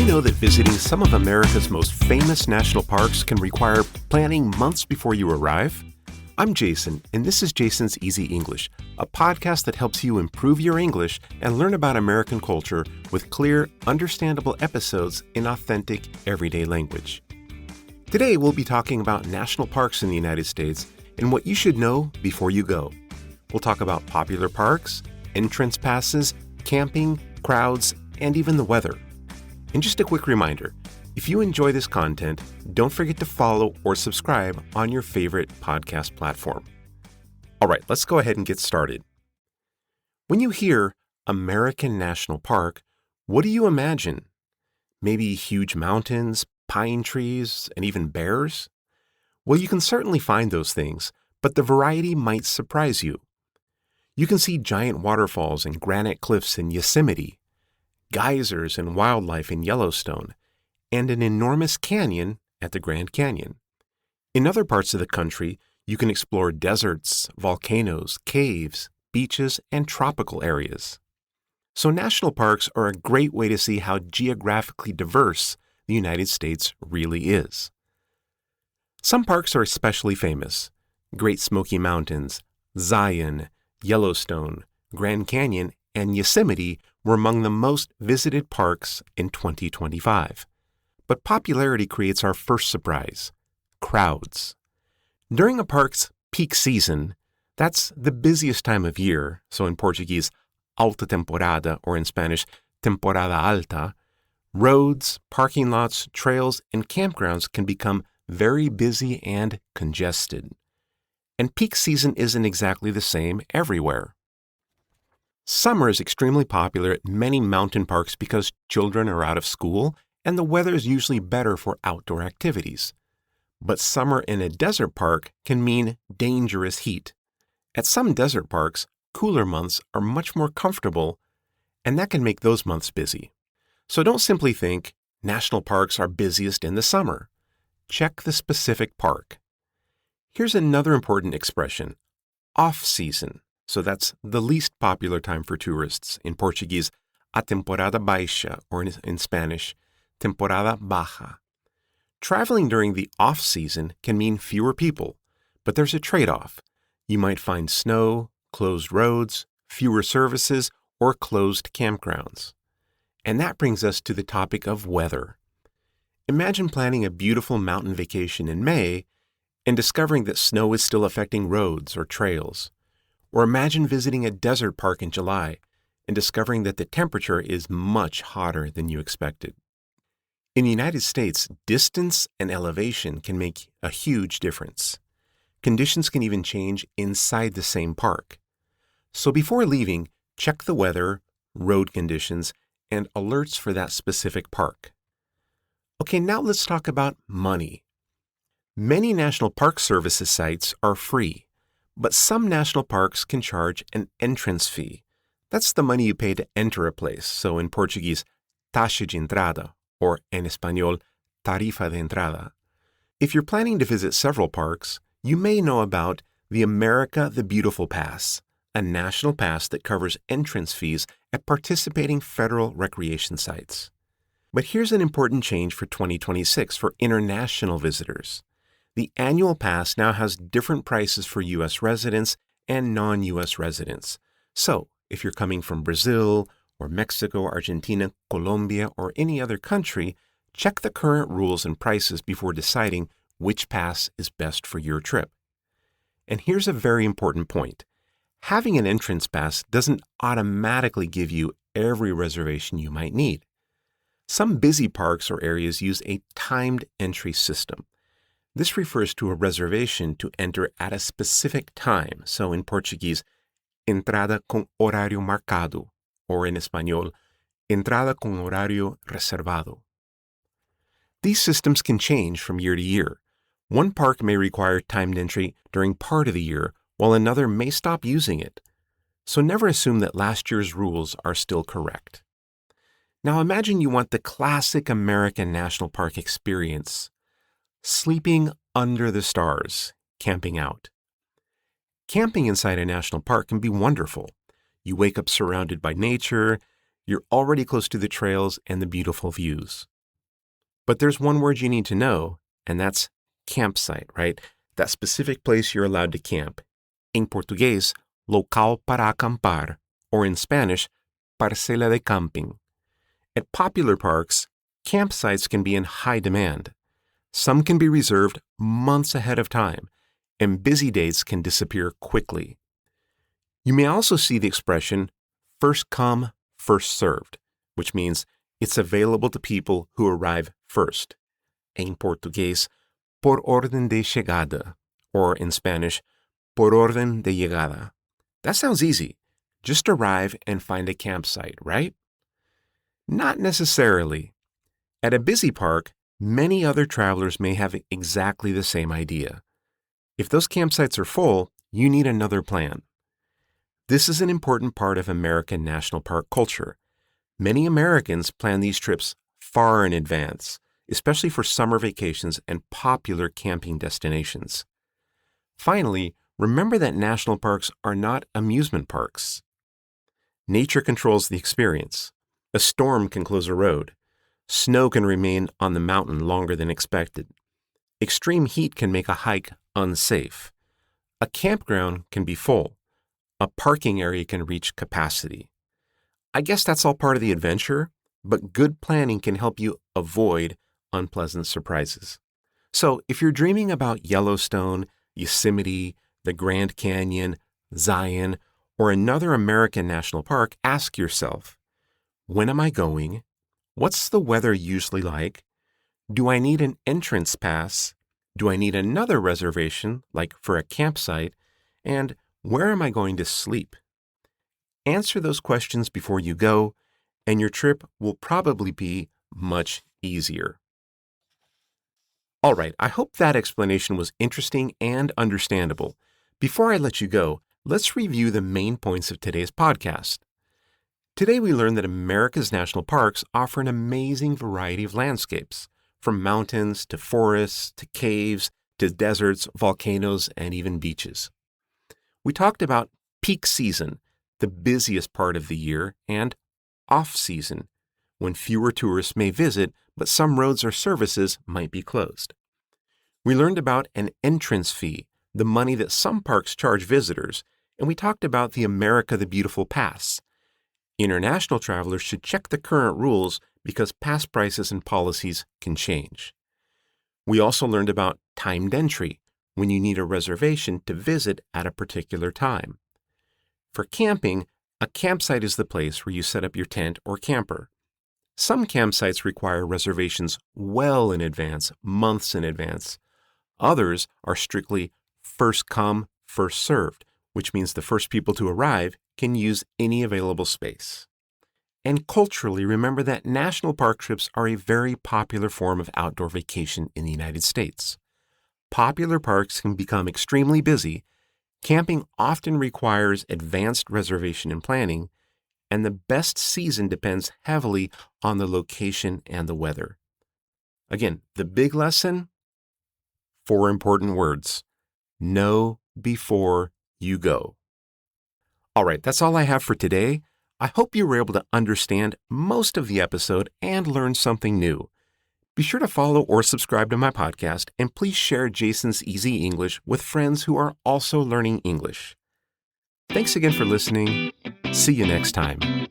know that visiting some of America's most famous national parks can require planning months before you arrive? I'm Jason, and this is Jason's Easy English, a podcast that helps you improve your English and learn about American culture with clear, understandable episodes in authentic, everyday language. Today, we'll be talking about national parks in the United States and what you should know before you go. We'll talk about popular parks, entrance passes, camping, crowds, and even the weather. And just a quick reminder, if you enjoy this content, don't forget to follow or subscribe on your favorite podcast platform. All right, let's go ahead and get started. When you hear American National Park, what do you imagine? Maybe huge mountains, pine trees, and even bears? Well, you can certainly find those things, but the variety might surprise you. You can see giant waterfalls and granite cliffs in Yosemite, geysers and wildlife in Yellowstone, and an enormous canyon at the Grand Canyon. In other parts of the country, you can explore deserts, volcanoes, caves, beaches, and tropical areas. So national parks are a great way to see how geographically diverse the United States really is. Some parks are especially famous. Great Smoky Mountains, Zion, Yellowstone, Grand Canyon, and Yosemite were among the most visited parks in 2025. But popularity creates our first surprise: crowds. During a park's peak season, that's the busiest time of year, so in Portuguese, alta temporada, or in Spanish, temporada alta, roads, parking lots, trails, and campgrounds can become very busy and congested. And peak season isn't exactly the same everywhere. Summer is extremely popular at many mountain parks because children are out of school and the weather is usually better for outdoor activities. But summer in a desert park can mean dangerous heat. At some desert parks, cooler months are much more comfortable, and that can make those months busy. So don't simply think national parks are busiest in the summer. Check the specific park. Here's another important expression: off-season. So that's the least popular time for tourists. In Portuguese, a temporada baixa, or in Spanish, temporada baja. Traveling during the off-season can mean fewer people, but there's a trade-off. You might find snow, closed roads, fewer services, or closed campgrounds. And that brings us to the topic of weather. Imagine planning a beautiful mountain vacation in May and discovering that snow is still affecting roads or trails. Or imagine visiting a desert park in July and discovering that the temperature is much hotter than you expected. In the United States, distance and elevation can make a huge difference. Conditions can even change inside the same park. So before leaving, check the weather, road conditions, and alerts for that specific park. Okay, now let's talk about money. Many National Park Services sites are free, but some national parks can charge an entrance fee. That's the money you pay to enter a place, so in Portuguese, taxa de entrada, or en español, tarifa de entrada. If you're planning to visit several parks, you may know about the America the Beautiful Pass, a national pass that covers entrance fees at participating federal recreation sites. But here's an important change for 2026 for international visitors. The annual pass now has different prices for U.S. residents and non-U.S. residents. So, if you're coming from Brazil or Mexico, Argentina, Colombia, or any other country, check the current rules and prices before deciding which pass is best for your trip. And here's a very important point. Having an entrance pass doesn't automatically give you every reservation you might need. Some busy parks or areas use a timed entry system. This refers to a reservation to enter at a specific time, so in Portuguese, entrada con horario marcado, or in español, entrada con horario reservado. These systems can change from year to year. One park may require timed entry during part of the year, while another may stop using it. So never assume that last year's rules are still correct. Now imagine you want the classic American National Park experience: sleeping under the stars, camping out. Camping inside a national park can be wonderful. You wake up surrounded by nature, you're already close to the trails and the beautiful views. But there's one word you need to know, and that's campsite, right? That specific place you're allowed to camp. In Portuguese, local para acampar, or in Spanish, parcela de camping. At popular parks, campsites can be in high demand. Some can be reserved months ahead of time, and busy dates can disappear quickly. You may also see the expression first come, first served, which means it's available to people who arrive first. En portugués, por orden de chegada, or in Spanish, por orden de llegada. That sounds easy. Just arrive and find a campsite, right? Not necessarily. At a busy park, many other travelers may have exactly the same idea. If those campsites are full, you need another plan. This is an important part of American national park culture. Many Americans plan these trips far in advance, especially for summer vacations and popular camping destinations. Finally, remember that national parks are not amusement parks. Nature controls the experience. A storm can close a road. Snow can remain on the mountain longer than expected. Extreme heat can make a hike unsafe. A campground can be full. A parking area can reach capacity. I guess that's all part of the adventure, but good planning can help you avoid unpleasant surprises. So if you're dreaming about Yellowstone, Yosemite, the Grand Canyon, Zion, or another American national park, ask yourself, when am I going? What's the weather usually like? Do I need an entrance pass? Do I need another reservation, like for a campsite? And where am I going to sleep? Answer those questions before you go, and your trip will probably be much easier. All right, I hope that explanation was interesting and understandable. Before I let you go, let's review the main points of today's podcast. Today we learned that America's national parks offer an amazing variety of landscapes, from mountains to forests to caves to deserts, volcanoes, and even beaches. We talked about peak season, the busiest part of the year, and off-season, when fewer tourists may visit, but some roads or services might be closed. We learned about an entrance fee, the money that some parks charge visitors, and we talked about the America the Beautiful Pass. International travelers should check the current rules because pass prices and policies can change. We also learned about timed entry, when you need a reservation to visit at a particular time. For camping, a campsite is the place where you set up your tent or camper. Some campsites require reservations well in advance, months in advance. Others are strictly first come, first served, which means the first people to arrive can use any available space. And culturally, remember that national park trips are a very popular form of outdoor vacation in the United States. Popular parks can become extremely busy. Camping often requires advanced reservation and planning, and the best season depends heavily on the location and the weather. Again, the big lesson, 4 important words. Know before you go. All right, that's all I have for today. I hope you were able to understand most of the episode and learn something new. Be sure to follow or subscribe to my podcast, and please share Jason's Easy English with friends who are also learning English. Thanks again for listening. See you next time.